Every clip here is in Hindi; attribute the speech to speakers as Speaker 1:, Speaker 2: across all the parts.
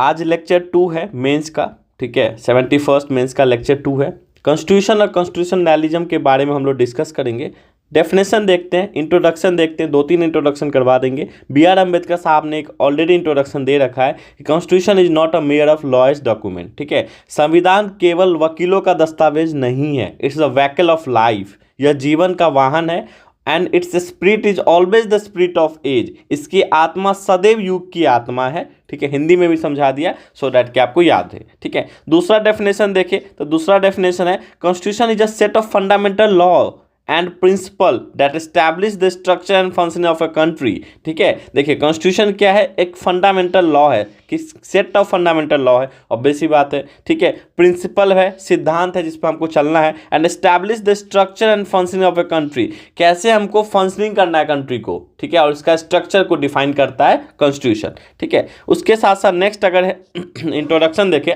Speaker 1: आज लेक्चर 2 है मेंस का, ठीक है, 71st मेंस का लेक्चर 2 है। कॉन्स्टिट्यूशन और कॉन्स्टिट्यूशनलिज्म के बारे में हम लोग डिस्कस करेंगे। डेफिनेशन देखते हैं, इंट्रोडक्शन देखते हैं, 2-3 इंट्रोडक्शन करवा देंगे। B.R. अम्बेडकर साहब ने एक ऑलरेडी इंट्रोडक्शन दे रखा है कि constitution is not a mere of lawyers document, ठीक है। संविधान केवल वकीलों का दस्तावेज नहीं है, it's a vehicle of life, यह जीवन का वाहन है। And its spirit is always the spirit of age, इसकी आत्मा सदैव युग की आत्मा है, ठीक है। हिंदी में भी समझा दिया सो दैट कि आपको याद है, ठीक है। दूसरा डेफिनेशन देखें तो दूसरा डेफिनेशन है constitution is a set of fundamental law and principal that establish the structure and functioning of a country, ठीक है। देखिए कॉन्स्टिट्यूशन क्या है, एक फंडामेंटल लॉ है, किस सेट ऑफ फंडामेंटल लॉ है, ऑब्वियस सी बात है, ठीक है। प्रिंसिपल है, सिद्धांत है जिस पर हमको चलना है। And establish the structure and functioning of a country, कैसे हमको फंक्शनिंग करना है कंट्री को, ठीक है, और इसका स्ट्रक्चर को डिफाइन करता है कॉन्स्टिट्यूशन, ठीक है। उसके साथ साथ नेक्स्ट अगर है इंट्रोडक्शन देखें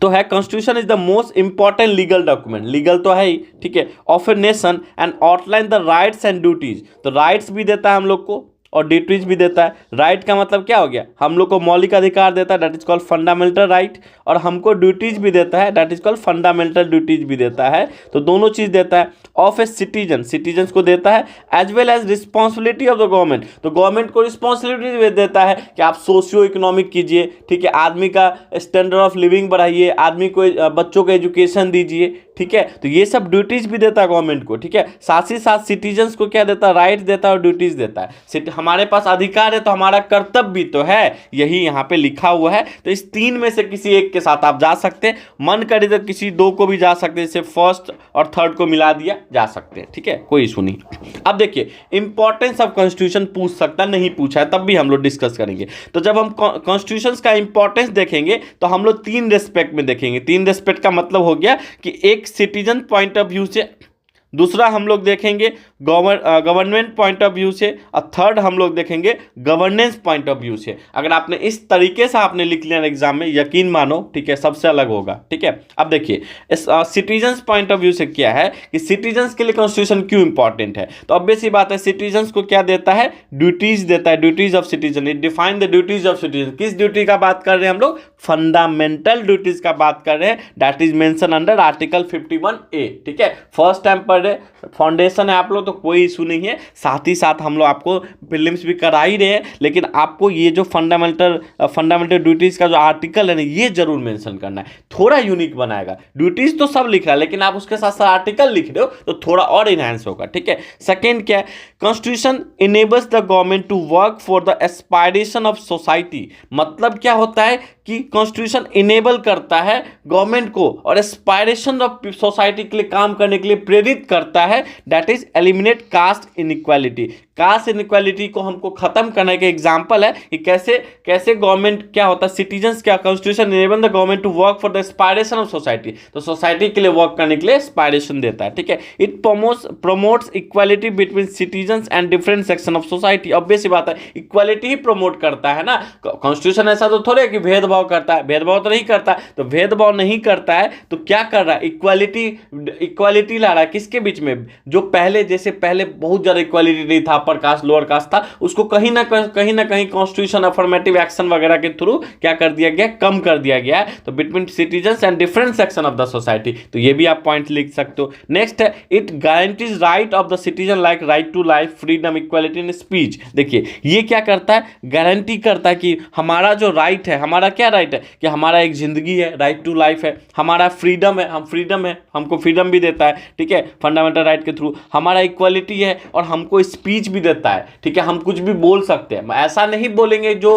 Speaker 1: तो है constitution is the most important legal document, legal तो है ही, ठीक है, of a nation and outline the rights and duties. तो राइट्स भी देता है हम लोग को और ड्यूटीज भी देता है। राइट का मतलब क्या हो गया, हम लोग को मौलिक अधिकार देता है, that is called fundamental right, और हमको ड्यूटीज भी देता है, that is called fundamental duties भी देता है। तो दोनों चीज देता है। ऑफ ए सिटीजन, सिटीजन्स को देता है, as well as responsibility of the government, तो गवर्नमेंट को रिस्पॉन्सिबिलिटी देता है कि आप सोशियो इकोनॉमिक कीजिए, ठीक है, आदमी का स्टैंडर्ड ऑफ लिविंग बढ़ाइए, आदमी को बच्चों को एजुकेशन दीजिए, ठीक है। तो ये सब ड्यूटीज भी देता है गवर्नमेंट को, ठीक है। साथ ही साथ सिटीजन्स को क्या देता है, राइट देता है और ड्यूटीज देता है। हमारे पास अधिकार है तो हमारा कर्तव्य भी तो है, यही यहाँ पे लिखा हुआ है। तो इस तीन में से किसी एक के साथ आप जा सकते हैं, मन करे तो किसी दो को भी जा सकते हैं, जैसे फर्स्ट और थर्ड को मिला दिया जा सकते हैं, ठीक है, कोई इशू नहीं। अब देखिए इंपॉर्टेंस ऑफ कॉन्स्टिट्यूशन पूछ सकता है, नहीं पूछा है तब भी हम लोग डिस्कस करेंगे। तो जब हम कॉन्स्टिट्यूशन का इंपॉर्टेंस देखेंगे तो हम लोग 3 रेस्पेक्ट में देखेंगे। 3 रेस्पेक्ट का मतलब हो गया कि एक सिटीजन पॉइंट ऑफ व्यू से, दूसरा हम लोग देखेंगे गवर्नमेंट पॉइंट ऑफ व्यू से, और थर्ड हम लोग देखेंगे गवर्नेंस पॉइंट ऑफ व्यू से। अगर आपने इस तरीके से आपने लिख लिया एग्जाम में, यकीन मानो, ठीक है, सबसे अलग होगा, ठीक है। अब देखिए इस सिटीजन्स पॉइंट ऑफ व्यू से क्या है कि सिटीजन्स के लिए कॉन्स्टिट्यूशन क्यों इंपॉर्टेंट है। तो ऑब्वियस सी बात है, सिटीजन्स को क्या देता है, ड्यूटीज देता है, duties of citizen. It define the duties of citizen. किस ड्यूटी का बात कर रहे हैं हम लोग, फंडामेंटल ड्यूटीज का बात कर रहे हैं, that is mention under article 51A, ठीक है। फर्स्ट टाइम पढ़ रहे, फाउंडेशन है आप लोग तो कोई इशू नहीं है। साथ ही साथ हम लोग आपको प्रीलिम्स भी करा ही रहे हैं, लेकिन आपको ये जो फंडामेंटल ड्यूटीज का जो आर्टिकल है ना, ये जरूर मेंशन करना है, थोड़ा यूनिक बनाएगा। ड्यूटीज तो सब लिख रहा है, लेकिन आप उसके साथ साथ आर्टिकल लिख रहे हो तो थोड़ा और इनहेंस होगा, ठीक है। सेकेंड क्या है, constitution enables the government to work for the aspiration of society. मतलब क्या होता है कि कॉन्स्टिट्यूशन इनेबल करता है गवर्नमेंट को और एस्पायरेशन ऑफ सोसाइटी के लिए काम करने के लिए प्रेरित करता है, that is eliminate caste inequality. Caste inequality को हमको खत्म करने के एग्जांपल है कि कैसे गवर्नमेंट क्या होता है, सिटीजन्स क्या, constitution enable the government to work for the aspiration of society, तो सोसाइटी के लिए वर्क करने के लिए एस्पायरेशन देता है, ठीक है। It promotes equality between citizens and different section of society. Obvious सी बात है, इक्वालिटी ही प्रमोट करता है ना। कॉन्स्टिट्यूशन ऐसा तो थोड़े कि भेदभाव करता है, भेदभाव तो नहीं करता। तो भेदभाव नहीं करता है तो क्या कर रहा है, इक्वालिटी ला रहा है किसके बीच में, जो पहले जैसे पहले बहुत ज्यादा इक्वालिटी नहीं था, अपर कास्ट लोअर कास्ट था, उसको कहीं ना कहीं कॉन्स्टिट्यूशन अफर्मेटिव एक्शन वगैरह के थ्रू क्या कर दिया गया, कम कर दिया गया है। तो between citizens and different section of the society, तो ये भी आप पॉइंट लिख सकते हो। नेक्स्ट है, it guarantees right of the citizen like right to life, freedom, equality in speech. देखिए ये क्या करता है, गारंटी करता है कि हमारा जो राइट है, हमारा क्या राइट है कि हमारा एक जिंदगी है, राइट टू लाइफ है, हमारा फ्रीडम है, हमको फ्रीडम भी देता है, ठीक है, फंडामेंटल राइट के थ्रू। हमारा इक्वालिटी है और हमको स्पीच भी देता है, ठीक है, हम कुछ भी बोल सकते हैं। ऐसा नहीं बोलेंगे जो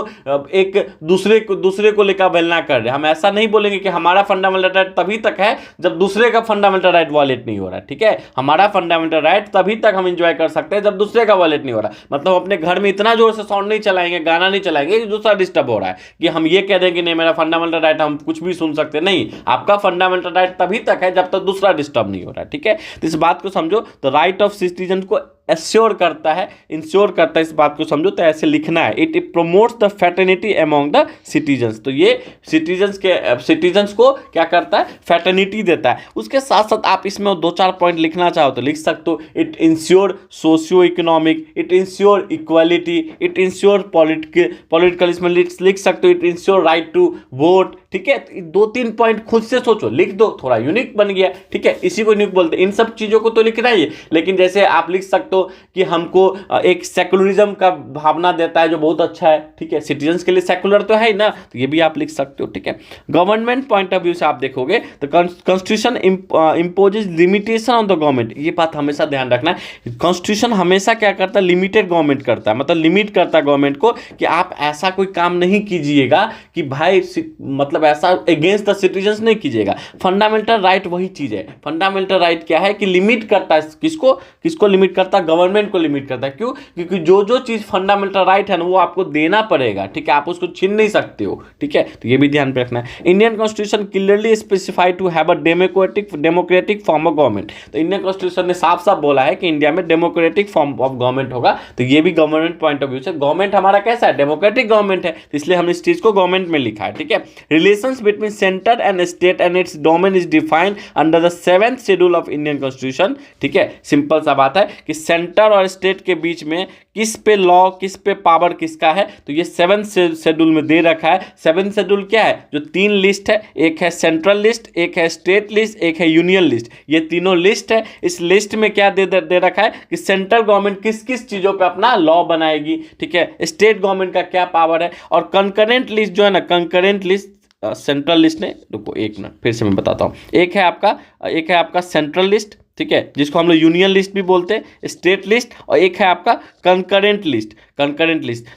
Speaker 1: एक दूसरे को लेकर बेलना कर रहे हैं, हम ऐसा नहीं बोलेंगे कि हमारा फंडामेंटल राइट तभी तक है जब दूसरे का फंडामेंटल राइट वॉलेट नहीं हो रहा है, ठीक है। हमारा फंडामेंटल राइट तभी तक हम एंजॉय कर सकते हैं जब दूसरे का वॉलेट नहीं हो रहा। मतलब अपने घर में इतना जोर से साउंड नहीं चलाएंगे, गाना नहीं चलाएंगे कि दूसरा डिस्टर्ब हो रहा है, कि हम ये कह देंगे नहीं मेरा फंडामेंटल राइट, हम कुछ भी सुन सकते नहीं। आपका फंडामेंटल राइट तभी तक है जब तक दूसरा डिस्टर्ब नहीं हो रहा है, ठीक है। तो इस बात को समझो। तो राइट ऑफ सिटीजन को एश्योर करता है, इंश्योर करता है, इस बात को समझो तो ऐसे लिखना है। It promotes the fraternity among the citizens, तो ये सिटीजन्स को क्या करता है, फ्रेटर्निटी देता है। उसके साथ साथ आप इसमें 2-4 पॉइंट लिखना चाहो तो लिख सकते हो। It ensure socio economic, it ensure equality, it ensure political, इसमें लिख सकते हो it ensure right to vote. ठीक है, 2-3 पॉइंट खुद से सोचो, लिख दो, थोड़ा यूनिक बन गया। ठीक है, इसी को यूनिक बोलते हैं। इन सब चीजों को तो लिखना ही है, लेकिन जैसे आप लिख सकते हो कि हमको एक सेकुलरिज्म का भावना देता है जो बहुत अच्छा है। ठीक है, सिटीजन्स के लिए सेकुलर तो है ही ना, तो ये भी आप लिख सकते हो। ठीक है, गवर्नमेंट पॉइंट ऑफ व्यू से आप देखोगे तो constitution imposes limitation on the government, ये बात हमेशा ध्यान रखना है। कॉन्स्टिट्यूशन हमेशा क्या करता है, लिमिटेड गवर्नमेंट करता है, मतलब लिमिट करता है गवर्नमेंट को कि आप ऐसा कोई काम नहीं कीजिएगा कि भाई मतलब ऐसा अगेंस्ट द सिटीजन्स नहीं कीजिएगा। फंडामेंटल राइट वही चीज है। फंडामेंटल राइट क्या है कि लिमिट करता है, किसको लिमिट करता है, गवर्नमेंट को लिमिट करता है। क्यों? क्योंकि जो चीज फंडामेंटल राइट है ना वो आपको देना पड़ेगा। ठीक है, आप उसको छीन नहीं सकते हो। ठीक है, तो ये भी ध्यान पे रखना है। Indian constitution clearly specified to have a democratic form of government, तो इंडियन कॉन्स्टिट्यूशन ने साफ साफ बोला है कि इंडिया में डेमोक्रेटिक फॉर्म ऑफ गवर्नमेंट होगा। तो ये भी गवर्नमेंट पॉइंट ऑफ व्यू से, गवर्नमेंट हमारा कैसा है, डेमोक्रेटिक गवर्नमेंट है, तो इसलिए हमने इस चीज को गवर्नमेंट में लिखा है। ठीक है, relations between centre and state and its domain is defined under the 7th schedule of Indian constitution. ठीक है, सिंपल सा बात है कि सेंटर और स्टेट के बीच में किस पे लॉ, किस पे पावर किसका है, तो ये 7th शेड्यूल में दे रखा है। 7th शेड्यूल क्या है, जो 3 लिस्ट है, एक है सेंट्रल लिस्ट, एक है स्टेट लिस्ट, एक है यूनियन लिस्ट, ये तीनों लिस्ट है। इस लिस्ट में क्या दे रखा है कि सेंट्रल गवर्नमेंट किस किस चीजों पे अपना लॉ बनाएगी। ठीक है, स्टेट गवर्नमेंट का क्या पावर है, और कंकरेंट लिस्ट जो है ना, कंकरेंट लिस्ट सेंट्रल लिस्ट ने, रुको एक मिनट फिर से मैं बताता हूँ। एक है आपका सेंट्रल लिस्ट, ठीक है, जिसको हम लोग यूनियन लिस्ट भी बोलते हैं, स्टेट लिस्ट, और एक है आपका कंकरेंट लिस्ट।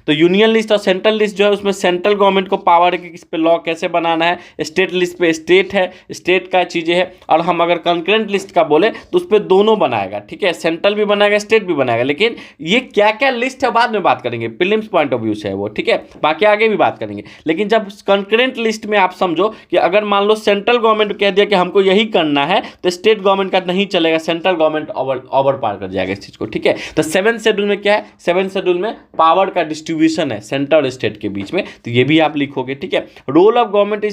Speaker 1: तो यूनियन लिस्ट और सेंट्रल लिस्ट जो है उसमें सेंट्रल गवर्नमेंट को पावर है कि किस पे लॉ कैसे बनाना है, स्टेट लिस्ट पे स्टेट है, स्टेट का चीज़ें है, और हम अगर कंकरेंट लिस्ट का बोले तो उस पर दोनों बनाएगा। ठीक है, सेंट्रल भी बनाएगा, स्टेट भी बनाएगा, लेकिन ये क्या क्या लिस्ट है बाद में बात करेंगे, प्रीलिम्स पॉइंट ऑफ व्यू से है वो। ठीक है, बाकी आगे भी बात करेंगे, लेकिन जब कंकरेंट लिस्ट में आप समझो कि अगर मान लो सेंट्रल गवर्नमेंट कह दिया कि हमको यही करना है, तो स्टेट गवर्नमेंट का नहीं चलेगा, सेंट्रल गवर्नमेंट ओवर पार कर जाएगा इस चीज को। ठीक है, तो 7th शेड्यूल में क्या है, 7th शेड्यूल में पावर का डिस्ट्रीब्यूशन है सेंट्रल और स्टेट के बीच में, तो ये भी आप लिखोगे। ठीक है, role of government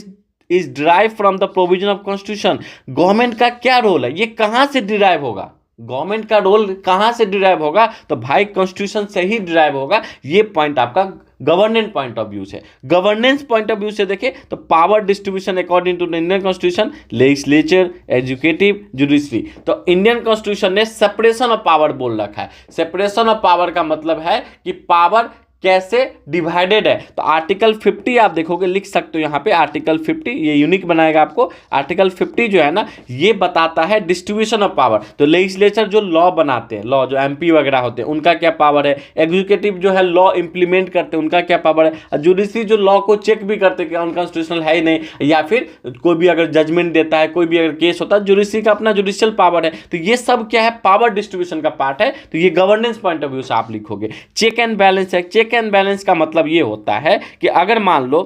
Speaker 1: is derive from the provision of constitution. Government का क्या रोल है, ये कहां से डिराइव होगा, गवर्नमेंट का रोल कहां से डिराइव होगा, तो भाई कॉन्स्टिट्यूशन से ही डिराइव होगा। ये पॉइंट आपका गवर्नेंस पॉइंट ऑफ व्यू से। गवर्नेंस पॉइंट ऑफ व्यू से देखें तो power distribution according to the Indian constitution, legislature, executive, judiciary. तो इंडियन कॉन्स्टिट्यूशन ने सेपरेशन ऑफ पावर बोल रखा है। सेपरेशन ऑफ पावर का मतलब है कि पावर कैसे डिवाइडेड है। तो आर्टिकल 50 आप देखोगे, लिख सकते हो यहाँ पे आर्टिकल 50, ये यूनिक बनाएगा आपको। आर्टिकल 50 जो है ना, ये बताता है डिस्ट्रीब्यूशन ऑफ पावर। तो लेजिस्लेचर जो लॉ बनाते हैं, लॉ जो एमपी वगैरह होते हैं, उनका क्या पावर है। एग्जीक्यूटिव जो है लॉ इंप्लीमेंट करते हैं, उनका क्या पावर है। जुडिशरी जो लॉ को चेक भी करते हैं कि अनकॉन्स्टिट्यूशनल है ही नहीं, या फिर कोई भी अगर जजमेंट देता है, कोई भी अगर केस होता है, जुडिशरी का अपना जुडिशियल पावर है। तो ये सब क्या है, पावर डिस्ट्रीब्यूशन का पार्ट है। तो ये गवर्नेंस पॉइंट ऑफ व्यू से आप लिखोगे। चेक एंड बैलेंस है। चेक एंड बैलेंस का मतलब ये होता है कि अगर मान लो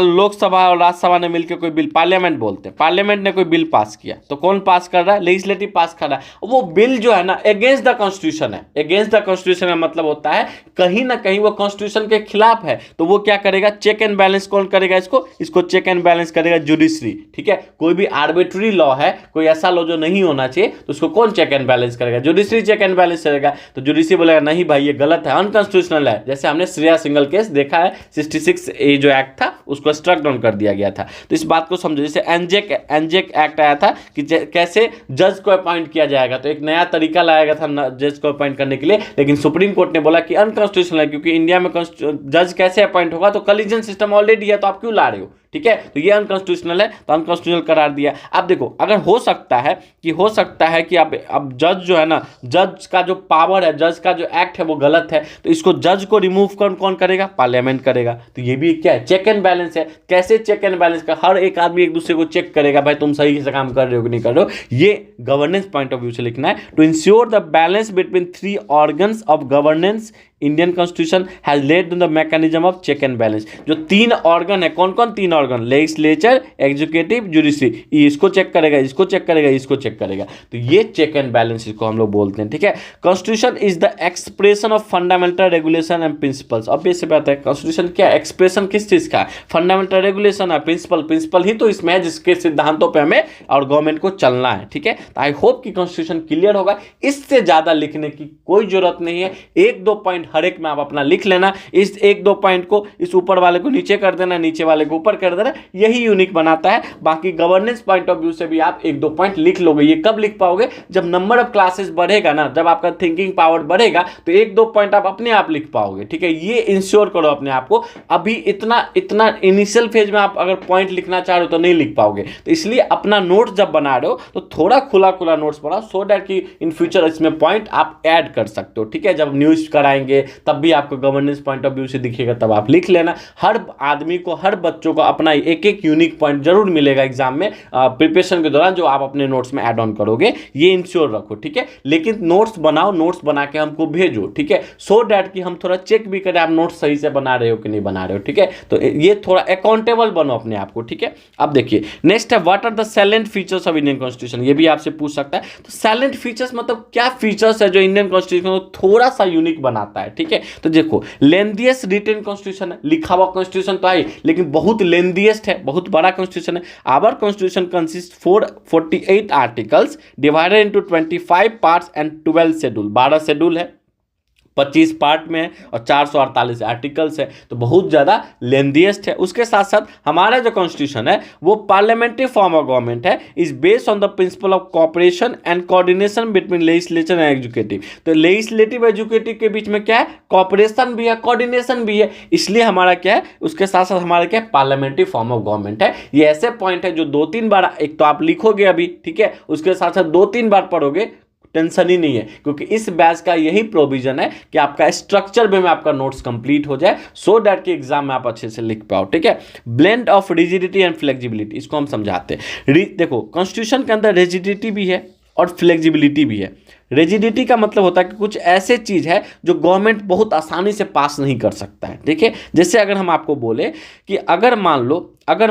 Speaker 1: लोकसभा और राज्यसभा ने मिलकर कोई बिल, पार्लियामेंट बोलते हैं, पार्लियामेंट ने कोई बिल पास किया, तो कौन पास कर रहा है, लेजिस्लेटिव पास कर रहा है। वो बिल जो है ना अगेंस्ट द कॉन्स्टिट्यूशन है। अगेंस्ट द कॉन्स्टिट्यूशन का मतलब होता है कहीं ना कहीं वो कॉन्स्टिट्यूशन के खिलाफ है, तो वो क्या करेगा, चेक एंड बैलेंस कौन करेगा, इसको चेक एंड बैलेंस करेगा जुडिशरी। ठीक है, कोई भी आर्बिट्री लॉ है, कोई ऐसा लॉ जो नहीं होना चाहिए, तो उसको कौन चेक एंड बैलेंस करेगा, जुडिशरी चेक एंड बैलेंस करेगा। तो जुडिशरी बोलेगा नहीं भाई ये गलत है, अनकॉन्स्टिट्यूशनल है। जैसे हमने श्रेया सिंगल केस देखा है, 66 ए जो एक्ट था उसको स्ट्रक डाउन कर दिया गया था। तो इस बात को समझो। जैसे एनजेक एक्ट आया था कि कैसे जज को अपॉइंट किया जाएगा, तो एक नया तरीका लाया गया था जज को अपॉइंट करने के लिए, लेकिन सुप्रीम कोर्ट ने बोला कि अनकॉन्स्टिट्यूशनल है, क्योंकि इंडिया में जज कैसे अपॉइंट होगा, तो कलीजन सिस्टम ऑलरेडी है, तो आप क्यों ला रहे हो। ठीक है, तो ये अनकॉन्स्टिट्यूशनल है, तो अनकॉन्स्टिट्यूशनल करार दिया। अब देखो, अगर हो सकता है कि अब जज जो है ना, जज का जो पावर है, जज का जो एक्ट है वो गलत है, तो इसको जज को रिमूव कौन करेगा, पार्लियामेंट करेगा। तो ये भी क्या है, चेक एंड बैलेंस है। कैसे चेक एंड बैलेंस का, हर एक आदमी एक दूसरे को चेक करेगा, भाई तुम सही से काम कर रहे हो कि नहीं कर रहे हो। ये गवर्नेंस पॉइंट ऑफ व्यू से लिखना है। To ensure the balance between 3 organs of governance Indian constitution has laid the mechanism of check and balance. जो 3 ऑर्गन है, कौन कौन 3 ऑर्गन, लेजिस्लेचर, एग्जीक्यूटिव, जुडिशरी, इसको चेक करेगा, इसको चेक करेगा, इसको चेक करेगा, तो ये चेक एंड बैलेंस इसको हम लोग बोलते हैं, ठीक है। Constitution is the expression of fundamental regulation and principles. अब इससे बात है कॉन्स्टिट्यूशन क्या एक्सप्रेशन किस चीज का है, फंडामेंटल रेगुलेशन है, प्रिंसिपल ही तो इसमें है जिसके सिद्धांतों पे हमें और गवर्नमेंट को चलना है, ठीक है। तो आई होप कि कॉन्स्टिट्यूशन क्लियर होगा, इससे ज्यादा लिखने की कोई जरूरत नहीं है, 1-2 पॉइंट हर एक में आप अपना लिख लेना, इस 1-2 पॉइंट को इस ऊपर वाले को नीचे कर देना, नीचे वाले को ऊपर कर देना, यही यूनिक बनाता है। बाकी गवर्नेंस पॉइंट ऑफ व्यू से भी आप 1-2 पॉइंट लिख लोगे। ये कब लिख पाओगे, जब नंबर ऑफ क्लासेस बढ़ेगा ना, जब आपका थिंकिंग पावर बढ़ेगा तो 1-2 पॉइंट आप अपने आप लिख पाओगे, ठीक है। ये इंश्योर करो अपने आप को, अभी इतना इनिशियल फेज में आप अगर पॉइंट लिखना चाह रहे हो तो नहीं लिख पाओगे। तो इसलिए अपना नोट्स जब बना रहे हो तो थोड़ा खुला नोट्स बनाओ, सो दैट कि इन फ्यूचर इसमें पॉइंट आप ऐड कर सकते हो, ठीक है। जब न्यूज कराएंगे तब भी आपको गवर्नेंस पॉइंट ऑफ व्यू से दिखेगा, तब आप लिख लेना। हर आदमी को, हर बच्चों को अपना एक यूनिक पॉइंट जरूर मिलेगा एग्जाम में प्रिपरेशन के दौरान, जो आप अपने नोट्स में ऐड ऑन करोगे, ये इंश्योर रखो, ठीक है। लेकिन नोट्स बनाओ, नोट्स बना के हमको भेजो, ठीक है, सो दैट कि हम थोड़ा चेक भी करें आप नोट्स सही से बना रहे हो कि नहीं बना रहे हो, ठीक है। तो ये थोड़ा अकाउंटेबल बनो अपने आप को, ठीक है। अब देखिए नेक्स्ट है, what are the salient features of Indian constitution. ये भी आपसे पूछ सकता है। तो सैलेंट फीचर्स मतलब क्या फीचर्स है जो इंडियन कॉन्स्टिट्यूशन को थोड़ा सा यूनिक बनाता है, ठीक है। तो देखो, लेंथीएस्ट रिटन कॉन्स्टिट्यूशन है, लिखा हुआ कॉन्स्टिट्यूशन तो है लेकिन बहुत लेंथीएस्ट है, बहुत बड़ा कॉन्स्टिट्यूशन है। Our constitution consist 48 articles divided into 25 parts and 12 schedule. 12 schedule है, 25 पार्ट में है और 448 आर्टिकल्स है, तो बहुत ज़्यादा लेंथीएस्ट है। उसके साथ साथ हमारा जो कॉन्स्टिट्यूशन है वो पार्लियामेंट्री फॉर्म ऑफ गवर्नमेंट है, is based on the principle of cooperation and coordination between legislature and executive. तो लेजिस्लेटिव एग्जीक्यूटिव के बीच में क्या है, कोऑपरेशन भी है, कोऑर्डिनेशन भी है, इसलिए हमारा क्या है, उसके साथ साथ हमारा क्या है, पार्लियामेंट्री फॉर्म ऑफ गवर्नमेंट है। ये ऐसे पॉइंट है जो 2-3 बार, एक तो आप लिखोगे अभी, ठीक है, उसके साथ साथ 2-3 बार पढ़ोगे, टेंशन ही नहीं है, क्योंकि इस बैच का यही प्रोविजन है कि आपका स्ट्रक्चर में आपका नोट्स कंप्लीट हो जाए, सो दैट कि एग्जाम में आप अच्छे से लिख पाओ, ठीक है। Blend of rigidity and flexibility, इसको हम समझाते हैं। देखो, कॉन्स्टिट्यूशन के अंदर रिजिडिटी भी है और फ्लेक्सिबिलिटी भी है। रिजिडिटी का मतलब होता है कि कुछ ऐसे चीज़ है जो गवर्नमेंट बहुत आसानी से पास नहीं कर सकता है, देखिए। जैसे अगर हम आपको बोले कि अगर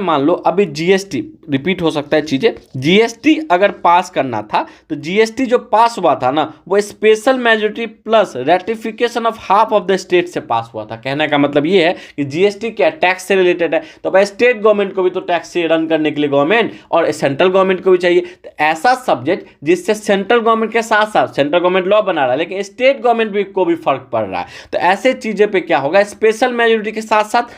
Speaker 1: मान लो अभी जीएसटी, रिपीट हो सकता है चीज़ें, जीएसटी अगर पास करना था तो जीएसटी जो पास हुआ था ना, वो special majority plus ratification of half of the state से पास हुआ था। कहने का मतलब ये है कि जीएसटी क्या, टैक्स से रिलेटेड है, तो भाई स्टेट गवर्नमेंट को भी तो टैक्स से रन करने के लिए गवर्नमेंट और सेंट्रल गवर्नमेंट को भी चाहिए। तो ऐसा सब्जेक्ट जिससे सेंट्रल गवर्नमेंट के साथ साथ सेंट्रल गवर्नमेंट लॉ बना रहा है लेकिन स्टेट गवर्नमेंट भी को भी फर्क पड़ रहा है, तो ऐसे चीजें पे क्या होगा, स्पेशल मेजोरिटी के साथ साथ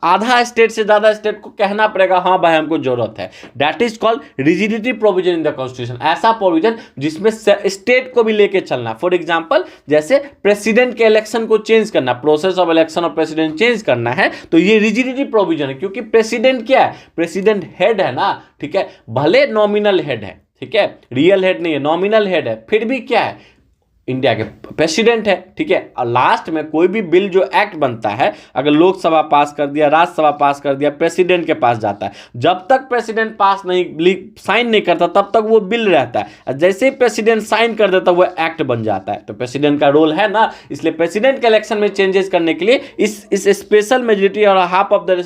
Speaker 1: आधा स्टेट से ज्यादा स्टेट को कहना पड़ेगा हाँ भाई हमको जरूरत है। That is called rigidity provision in the constitution. ऐसा प्रोविजन जिसमें स्टेट को भी लेके चलना। फॉर एग्जांपल, जैसे प्रेसिडेंट के इलेक्शन को चेंज करना, process of election of president change करना है, तो ये रिजिडिटी प्रोविजन है, क्योंकि प्रेसिडेंट क्या है, प्रेसिडेंट हेड है ना, ठीक है, भले नॉमिनल हेड है, ठीक है, रियल हेड नहीं है, नॉमिनल हेड है, फिर भी क्या है, इंडिया के प्रेसिडेंट है, ठीक है। और लास्ट में कोई भी बिल जो एक्ट बनता है, अगर लोकसभा पास कर दिया, राज्यसभा पास कर दिया, प्रेसिडेंट के पास जाता है। जब तक प्रेसिडेंट पास नहीं, साइन नहीं करता, तब तक वो बिल रहता है, और जैसे ही प्रेसिडेंट साइन कर देता है वो एक्ट बन जाता है। तो प्रेसिडेंट का रोल है ना, इसलिए प्रेसिडेंट के इलेक्शन में चेंजेस करने के लिए इस स्पेशल मेजोरिटी और हाफ ऑफ द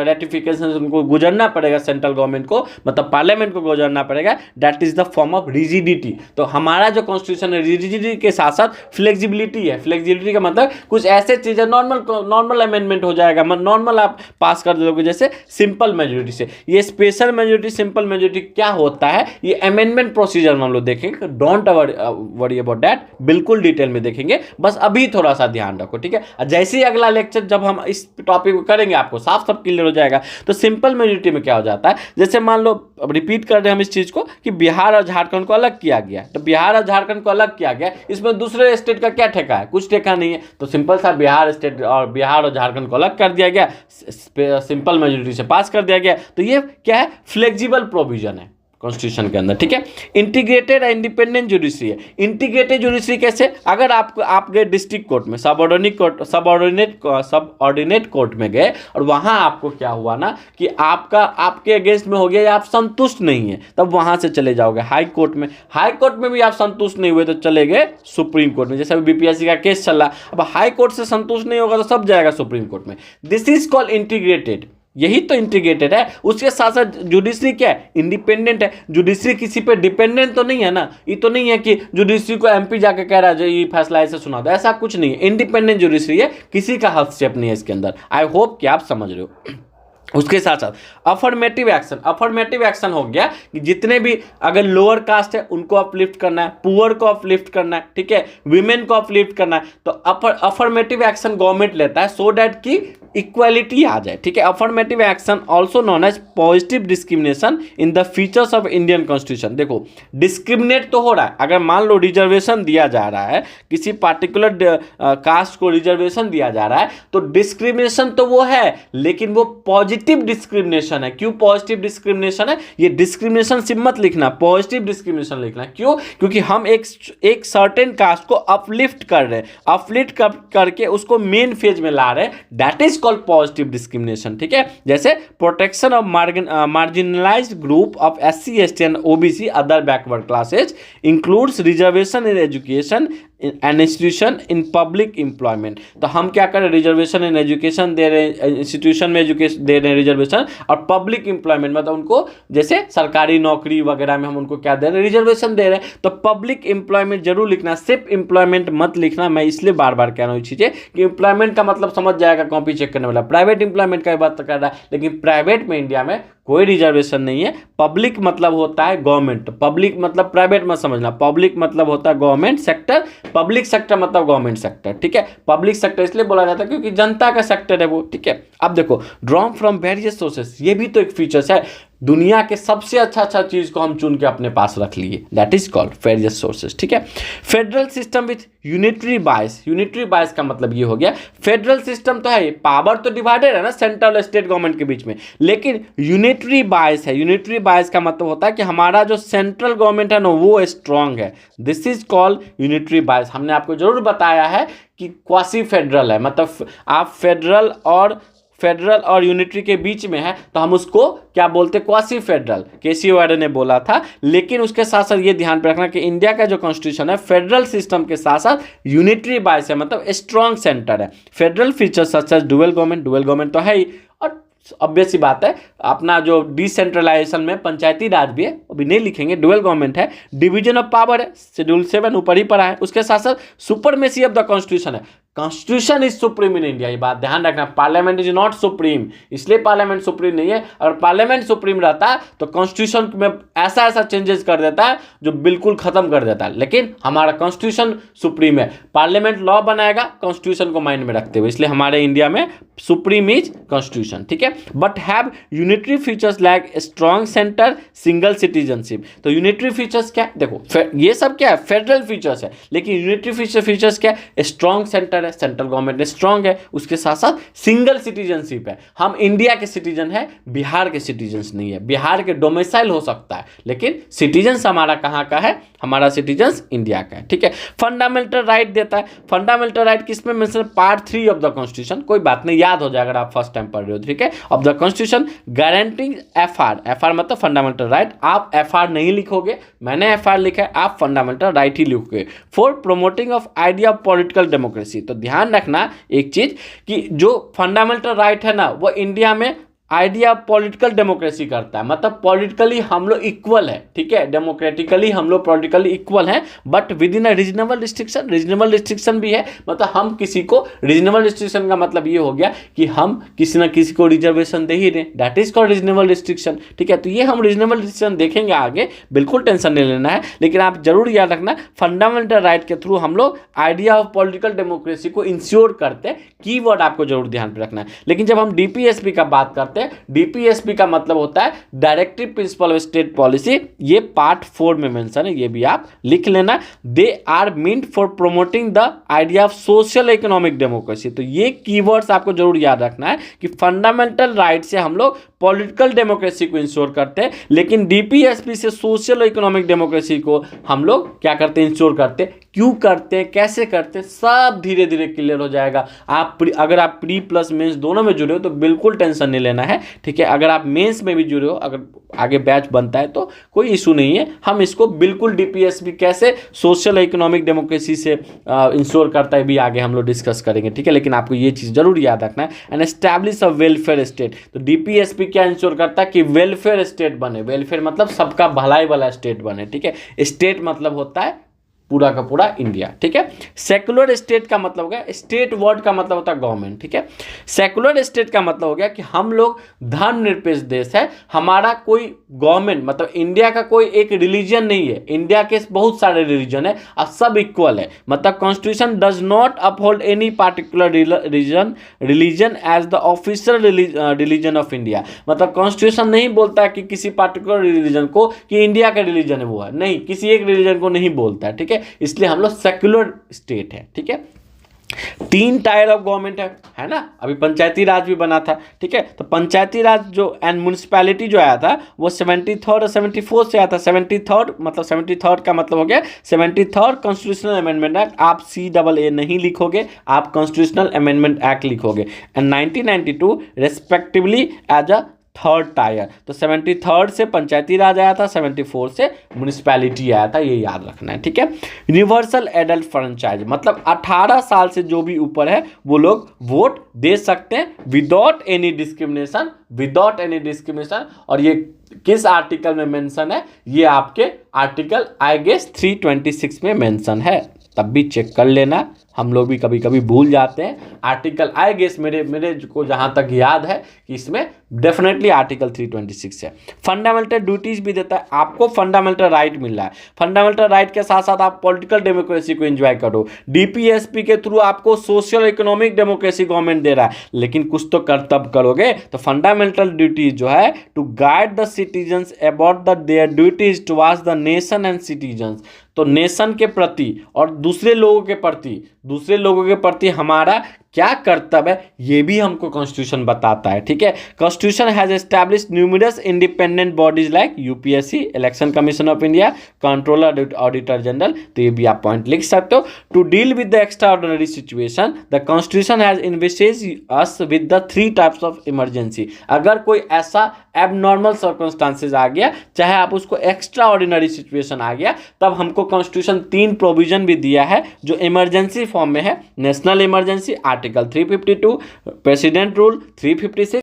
Speaker 1: रेटिफिकेशन उनको गुजरना पड़ेगा, सेंट्रल गवर्नमेंट को, मतलब पार्लियामेंट को गुजरना पड़ेगा। That is the form of rigidity. तो हमारा जो कॉन्स्टिट्यूशन है, रिजिडिटी के साथ साथ फ्लेक्सिबिलिटी है। फ्लेक्सिबिलिटी का मतलब कुछ ऐसे चीजें नॉर्मल अमेंडमेंट हो जाएगा, नॉर्मल आप पास कर दोगे, जैसे सिंपल मेजोरिटी से। ये स्पेशल मेजोरिटी, सिंपल मेजोरिटी क्या होता है, ये अमेंडमेंट प्रोसीजर में हम लोग देखेंगे। डोंट वरी अबाउट दैट, बिल्कुल डिटेल में देखेंगे, बस अभी थोड़ा सा ध्यान रखो, ठीक है। जैसे ही अगला लेक्चर जब हम इस टॉपिक को करेंगे आपको साफ सब क्लियर हो जाएगा। तो सिंपल मेजोरिटी में क्या हो जाता है, जैसे मान लो, अब रिपीट कर रहे हैं हम इस चीज को कि बिहार और झारखंड को अलग किया गया, तो बिहार और झारखंड को अलग किया गया, इसमें दूसरे स्टेट का क्या ठेका है, कुछ ठेका नहीं है। तो सिंपल सा बिहार और झारखंड को अलग कर दिया गया, सिंपल मेजोरिटी से पास कर दिया गया। तो ये क्या है, फ्लेक्सिबल प्रोविजन है। कॉन्स्टिट्यूशन के अंदर, ठीक है। इंटीग्रेटेड इंडिपेंडेंट जुडिशरी है। इंटीग्रेटेड जुडिशरी कैसे, अगर आप गए डिस्ट्रिक्ट कोर्ट में, सबऑर्डिनेट कोर्ट में गए और वहां आपको क्या हुआ ना कि आपके अगेंस्ट में हो गया या आप संतुष्ट नहीं है, तब वहां से चले जाओगे हाई कोर्ट में। हाई कोर्ट में भी आप संतुष्ट नहीं हुए तो चले गए सुप्रीम कोर्ट में। जैसे अभी बीपीएससी का केस चल रहा, अब हाई कोर्ट से संतुष्ट नहीं होगा तो सब जाएगा सुप्रीम कोर्ट में। दिस इज कॉल्ड इंटीग्रेटेड, यही तो इंटीग्रेटेड है। उसके साथ साथ जुडिशरी क्या है, इंडिपेंडेंट है। जुडिशरी किसी पे डिपेंडेंट तो नहीं है ना, ये तो नहीं है कि जुडिशरी को एमपी जाके कह रहा है ये फैसला ऐसे सुना दो, ऐसा कुछ नहीं है। इंडिपेंडेंट जुडिशरी है, किसी का हस्तक्षेप नहीं है इसके अंदर। आई होप कि आप समझ रहे हो। उसके साथ साथ अफर्मेटिव एक्शन हो गया कि जितने भी अगर लोअर कास्ट है उनको अपलिफ्ट करना है, पुअर को अपलिफ्ट करना है, ठीक है, विमेन को अपलिफ्ट करना है, तो अफर्मेटिव एक्शन गवर्नमेंट लेता है सो दैट की इक्वालिटी आ जाए, ठीक है। Affirmative action also known as positive discrimination in the features of Indian constitution. देखो डिस्क्रिमिनेट तो हो रहा है, अगर मान लो रिजर्वेशन दिया जा रहा है, किसी पार्टिकुलर कास्ट को रिजर्वेशन दिया जा रहा है, तो डिस्क्रिमिनेशन तो वो है, लेकिन वो पॉजिटिव डिस्क्रिमिनेशन है। क्यों पॉजिटिव डिस्क्रिमिनेशन है, ये डिस्क्रिमिनेशन सिर्फ मत लिखना, पॉजिटिव डिस्क्रिमिनेशन लिखना। क्यों, क्योंकि हम एक सर्टेन कास्ट को अपलिफ्ट कर रहे हैं, अपलिफ्ट करके उसको मेन फेज में ला रहे हैं, that is called positive discrimination, ठीक है। जैसे protection of marginalised group of SC ST and OBC other backward classes includes reservation in education and institution in public employment. तो हम क्या करें, रिजर्वेशन इन एजुकेशन दे रहे हैं, इंस्टीट्यूशन में एजुकेशन दे रहे हैं रिजर्वेशन, और पब्लिक एम्प्लॉयमेंट मतलब उनको जैसे सरकारी नौकरी वगैरह में हम उनको क्या दे रहे हैं, रिजर्वेशन दे रहे हैं। तो पब्लिक एम्प्लॉयमेंट जरूर लिखना, सिर्फ एम्प्लॉयमेंट मत लिखना। मैं इसलिए बार बार कह रहा हूँ चीज़ें कि एम्प्लॉयमेंट का मतलब समझ जाएगा कॉपी चेक करने वाला, प्राइवेट एम्प्लॉयमेंट का बात कर रहा है, लेकिन प्राइवेट में इंडिया में कोई रिजर्वेशन नहीं है। पब्लिक मतलब होता है गवर्नमेंट, पब्लिक मतलब प्राइवेट मत समझना, पब्लिक मतलब होता है गवर्नमेंट सेक्टर, पब्लिक सेक्टर मतलब गवर्नमेंट सेक्टर, ठीक है। पब्लिक सेक्टर इसलिए बोला जाता है क्योंकि जनता का सेक्टर है वो, ठीक है। अब देखो ड्रॉन फ्रॉम वेरियस सोर्सेस, ये भी तो एक फीचर्स है। दुनिया के सबसे अच्छा चीज को हम चुन के अपने पास रख लिए, that is called various sources, ठीक है। Federal system with unitary bias, unitary बायस का मतलब ये हो गया, फेडरल सिस्टम तो है, पावर तो डिवाइडेड है ना सेंट्रल और स्टेट गवर्नमेंट के बीच में, लेकिन यूनिटरी बायस है। यूनिटरी बायस का मतलब होता है कि हमारा जो सेंट्रल गवर्नमेंट है ना वो स्ट्रांग है, दिस इज कॉल्ड यूनिटरी बायस। हमने आपको जरूर बताया है कि क्वासी फेडरल है, मतलब आप फेडरल और यूनिटरी के बीच में है तो हम उसको क्या बोलते हैं, क्वासी फेडरल, केसी वाडे ने बोला था। लेकिन उसके साथ साथ ये ध्यान पे रखना कि इंडिया का जो कॉन्स्टिट्यूशन है फेडरल सिस्टम के साथ साथ यूनिटरी बायस है, मतलब स्ट्रॉन्ग सेंटर है। Federal features such as dual government तो है ही, और ऑब्वियस सी बात है अपना जो डिसेंट्रलाइजेशन में पंचायती राज भी है, अभी नहीं लिखेंगे, डुअल गवर्नमेंट है, डिवीजन ऑफ पावर है, शेड्यूल 7 ऊपर ही पड़ा है। उसके साथ साथ सुपरमेसी ऑफ द कॉन्स्टिट्यूशन है, constitution is supreme in India, ये बात ध्यान रखना। पार्लियामेंट इज नॉट सुप्रीम, इसलिए पार्लियामेंट सुप्रीम नहीं है। अगर पार्लियामेंट सुप्रीम रहता तो कॉन्स्टिट्यूशन में ऐसा चेंजेस कर देता है जो बिल्कुल खत्म कर देता है, लेकिन हमारा कॉन्स्टिट्यूशन सुप्रीम है। पार्लियामेंट लॉ बनाएगा कॉन्स्टिट्यूशन को माइंड में रखते हुए, इसलिए हमारे इंडिया में सुप्रीम इज कॉन्स्टिट्यूशन, ठीक है। But have unitary features like strong centre, single citizenship. तो यूनिटरी फीचर्स क्या है, देखो ये सब क्या है, फेडरल फीचर्स है, लेकिन यूनिटरी फीचर्स क्या है, स्ट्रॉन्ग सेंटर है, सेंट्रल गवर्नमेंट स्ट्रॉन्ग है, उसके साथ साथ सिंगल सिटीजनशिप है। हम इंडिया के सिटीजन है, बिहार के सिटीजन नहीं है। बिहार के डोमिसाइल हो सकता है, लेकिन सिटीजन हमारा कहाँ का है, हमारा सिटीजन इंडिया का है, ठीक है। फंडामेंटल राइट देता है, फंडामेंटल राइट किसमें mention, part 3 of the constitution, कोई बात नहीं, याद हो जाएगा अगर आप फर्स्ट टाइम पढ़ रहे हो, ठीक है। Of the constitution guaranteeing FR मतलब फंडामेंटल राइट, आप एफआर नहीं लिखोगे, मैंने एफआर लिखा है, आप फंडामेंटल राइट ही लिखोगे। For promoting of idea of political democracy, तो ध्यान रखना एक चीज कि जो फंडामेंटल राइट है ना वो इंडिया में आइडिया पॉलिटिकल डेमोक्रेसी करता है, मतलब पॉलिटिकली हम लोग इक्वल है, ठीक है, डेमोक्रेटिकली हम लोग पॉलिटिकली इक्वल हैं, but with in a reasonable restriction. Reasonable restriction भी है, मतलब हम किसी को, रीजनेबल रिस्ट्रिक्शन का मतलब ये हो गया कि हम किसी ना किसी को रिजर्वेशन दे ही रहे, that is called reasonable restriction, ठीक है। तो ये हम रीजनेबल रिस्ट्रिक्शन देखेंगे आगे, बिल्कुल टेंशन नहीं लेना है, लेकिन आप जरूर याद रखना फंडामेंटल राइट के थ्रू हम लोग आइडिया ऑफ पॉलिटिकल डेमोक्रेसी को इंश्योर करते हैं, कीवर्ड आपको जरूर ध्यान पे रखना है। लेकिन जब हम डीपीएसपी का बात करते हैं, डीपीएसपी का मतलब होता है directive principle of state policy, ये पार्ट 4 में मेंशन है, ये भी आप लिख लेना। They are meant for promoting the idea of social economic democracy. तो ये कीवर्ड्स आपको जरूर याद रखना है कि फंडामेंटल राइट से हम लोग पॉलिटिकल डेमोक्रेसी को इंश्योर करते हैं, लेकिन डीपीएसपी से सोशल इकोनॉमिक डेमोक्रेसी को हम लोग क्या करते हैं, इंश्योर करते हैं। क्यों करते हैं, कैसे करते हैं, सब धीरे धीरे क्लियर हो जाएगा। अगर आप प्री प्लस मेंस दोनों में जुड़े हो तो बिल्कुल टेंशन नहीं लेना है, ठीक है। अगर आप मेंस में भी जुड़े हो, अगर आगे बैच बनता है तो कोई इशू नहीं है। हम इसको बिल्कुल डीपीएसपी कैसे सोशल इकोनॉमिक डेमोक्रेसी से इंश्योर करता है भी आगे हम लोग डिस्कस करेंगे, ठीक है। लेकिन आपको ये चीज़ जरूर याद रखना है, and establish a welfare state. तो डीपीएसपी क्या इंश्योर करता है कि वेलफेयर स्टेट बने। वेलफेयर मतलब सबका भलाई वाला स्टेट बने, ठीक है। स्टेट मतलब होता है पूरा का पूरा इंडिया, ठीक है। सेकुलर स्टेट का मतलब हो गया, स्टेट वर्ड का मतलब होता है गवर्नमेंट, ठीक है। सेकुलर स्टेट का मतलब हो गया कि हम लोग धर्मनिरपेक्ष देश है, हमारा कोई गवर्नमेंट मतलब इंडिया का कोई एक रिलीजन नहीं है। इंडिया के बहुत सारे रिलीजन है और सब इक्वल है। मतलब constitution does not uphold any particular religion as the official religion of India. मतलब कॉन्स्टिट्यूशन नहीं बोलता है कि किसी पार्टिकुलर रिलीजन को कि इंडिया का रिलीजन है वो है, नहीं, किसी एक रिलीजन को नहीं बोलता है, ठीक है। इसलिए हम लोग सेक्युलर स्टेट है, ठीक है। 3 टायर ऑफ गवर्नमेंट है ना। अभी पंचायती राज भी बना था, ठीक है। तो पंचायती राज जो एंड म्यूनिसिपैलिटी जो आया था वो 73rd और 74 से आया था। 73rd मतलब 73rd का मतलब हो गया 73rd कॉन्स्टिट्यूशनल अमेंडमेंट एक्ट। आप CAA नहीं लिखोगे, आप कॉन्स्टिट्यूशनल अमेंडमेंट एक्ट लिखोगे। And 1992 respectively as a 3rd tier. तो 73rd से पंचायती राज आया था, 74 से म्यूनिसिपैलिटी आया था, ये याद रखना है, ठीक है। यूनिवर्सल एडल्ट फ्रेंचाइज मतलब 18 साल से जो भी ऊपर है वो लोग वोट दे सकते हैं without any discrimination, without any discrimination. और ये किस आर्टिकल में मेंशन है, ये आपके आर्टिकल आई गेस 326 में मेंशन है, तब भी चेक कर लेना। हम लोग भी कभी कभी भूल जाते हैं आर्टिकल आई गेस, मेरे को जहाँ तक याद है कि इसमें डेफिनेटली आर्टिकल 326 है। फंडामेंटल ड्यूटीज भी देता है, आपको फंडामेंटल राइट मिल रहा है। फंडामेंटल राइट के साथ साथ आप पॉलिटिकल डेमोक्रेसी को एंजॉय करो। डीपीएसपी के थ्रू आपको सोशल इकोनॉमिक डेमोक्रेसी गवर्नमेंट दे रहा है, लेकिन कुछ तो कर्तव्य करोगे। तो फंडामेंटल ड्यूटीज जो है to guide the citizens about the their duties towards the nation and citizens. तो नेशन के प्रति और दूसरे लोगों के प्रति हमारा क्या कर्तव्य है, ये भी हमको कॉन्स्टिट्यूशन बताता है, ठीक है। Constitution has establish numerous independent bodies like UPSC, election commission of India, controller, auditor general. तो ये भी आप पॉइंट लिख सकते हो। To deal with the extra ordinary situation the constitution has invested us with the 3 types of emergency. अगर कोई ऐसा एबनॉर्मल सर्कमस्टांसेस आ गया, चाहे आप उसको एक्स्ट्रा ऑर्डिनरी सिचुएशन आ गया, तब हमको कॉन्स्टिट्यूशन 3 प्रोविजन भी दिया है जो इमरजेंसी फॉर्म में है। National emergency article 352, president rule 356।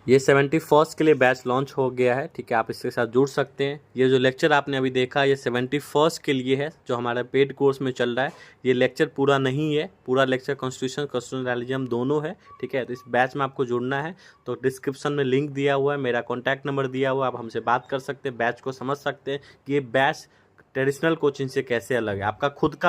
Speaker 1: ये 71st के लिए बैच लॉन्च हो गया है, ठीक है। आप इसके साथ जुड़ सकते हैं। ये जो लेक्चर आपने अभी देखा ये 71st के लिए है जो हमारा पेड कोर्स में चल रहा है। ये लेक्चर पूरा नहीं है, पूरा लेक्चर कॉन्स्टिट्यूशन कॉन्स्टिट्यूशनलिज्म दोनों है, ठीक है। तो इस बैच में आपको जुड़ना है तो डिस्क्रिप्शन में लिंक दिया हुआ है, मेरा कॉन्टैक्ट नंबर दिया हुआ है, आप हमसे बात कर सकते हैं, बैच को समझ सकते हैं कि ये बैच ट्रेडिशनल कोचिंग से कैसे अलग है। आपका खुद का